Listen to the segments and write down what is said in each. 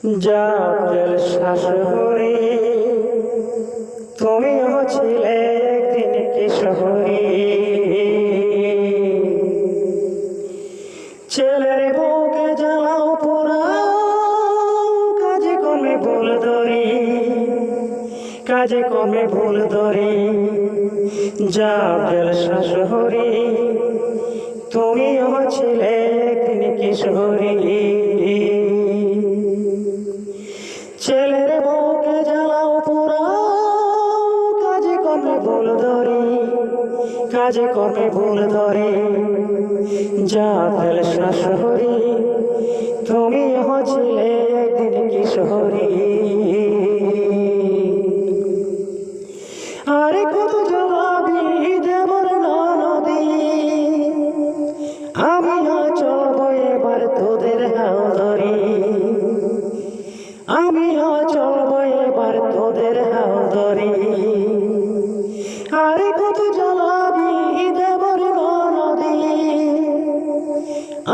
জাতের শাশুড়ি তুমিও ছিলে একদিন কিশোরী। ছেলের বউকে জ্বালাও পোড়াও, কাজে কমে ভুল ধরি, কাজে কমে ভুল ধরি। জাতের শাশুড়ি তুমিও ছিলে একদিন কিশোরী। ছেলের বউকে জ্বালাও পোড়াও, কাজে কমে ভুল ধরি, কাজে কমে ভুল ধরি। জাতের শাশুড়ি তুমিও ছিলে একদিন কিশোরী। আরে কত জবাবি দেবর ননদী, আমিও চলবো এবার তোদের হাল ধরি, আমিও চলবো এবার তোদের হাল ধরি। আরে কত জ্বালাবি দেবর ননদী,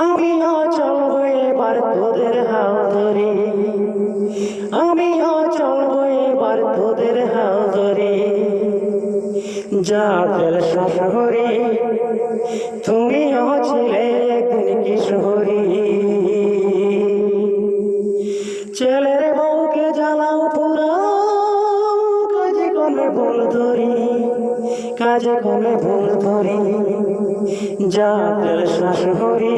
আমিও চলবো এবার তোদের হাল ধরি, আমিও চলবো এবার তোদের হাল ধরি। জাতের শাশুড়ি তুমিও ছিলে একদিন কিশোরী। ছেলের বউকে জ্বালাও পোড়াও, কাজে কমে ভুল ধরি, কাজে কমে ভুল ধরি। জাতের শাশুড়ি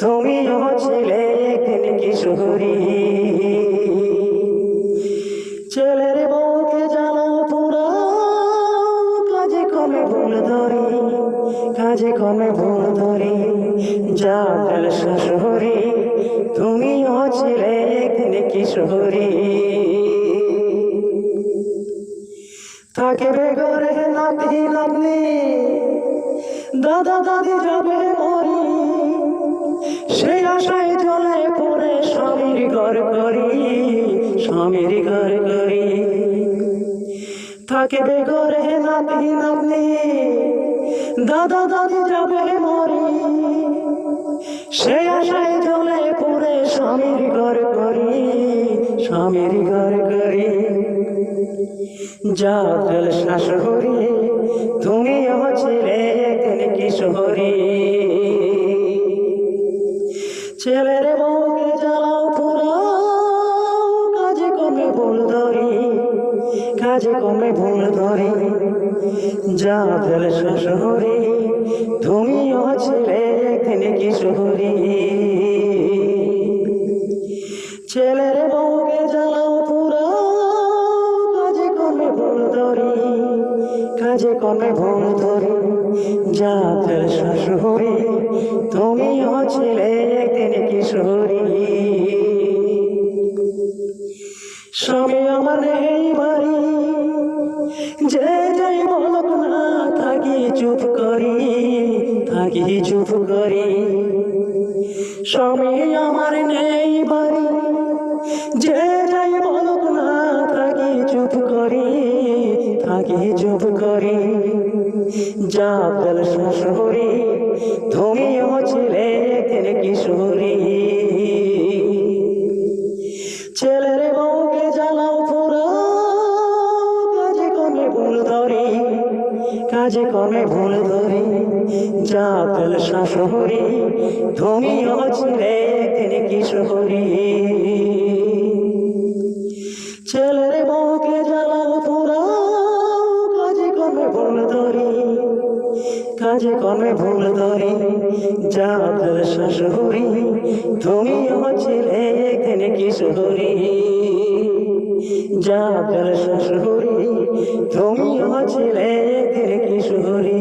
তুমিও ছিলে একদিন কিশোরী। ছেলের বউকে জ্বালাও পোড়াও, কাজে কমে ভুল ধরি, কাজে কমে ভুল ধরি। জাতের শাশুড়ি তুমিও ছিলে একদিন কিশোরী। থাকবে ঘরে নাতি নাতনি, দাদা দাদি যাবে মরি, সেই আশায় চলে পড়ে স্বামীর ঘর করি, স্বামীর ঘর করি। থাকবে ঘরে নাতি নাতনি, দাদা দাদি যাবে মরি, সেই আশায় চলে পড়ে স্বামীর ঘর করি, স্বামীর ঘর করি। জাতের শাশুড়ি তুমিও ছিলে একদিন কিশোরী। ছেলের বউকে জ্বালাও পোড়াও, কাজে কমে ভুল ধরি, কাজে কমে ভুল ধরি। জাতের শাশুড়ি তুমিও ছিলে একদিন কিশোরী। ছেলের বউকে জ্বালাও পোড়াও, কাজে কমে ভুল ধরি, কাজে কমে ভুল ধরি। জাতের শাশুড়ি তুমিও ছিলে একদিন কিশোরী। স্বামী আমার এই বাড়ি, যে যাই বলক না থাকি চুপ করি, থাকি চুপ করি। স্বামী আমার নেই বাড়ি, যে যাই বলক না থাকি চুপ করি, থাকি চুপ করি। জাতের শাশুড়ি তুমিও ছিলে একদিন কিশোরী। ছেলের বউকে জ্বালাও পোড়াও, কাজে কমে ভুল ধরি, কাজে কমে ভুল ধরি। জাতের শাশুড়ি তুমিও ছিলে একদিন কিশোরী। ছেলের বউকে জ্বালাও পোড়াও, কাজে কমে ভুল ধরি, কাজে কমে ভুল ধরি। জাতের শাশুড়ি তুমিও ছিলে একদিন কিশোরী। জাতের শাশুড়ি তুমিও ছিলে একদিন কিশোরী।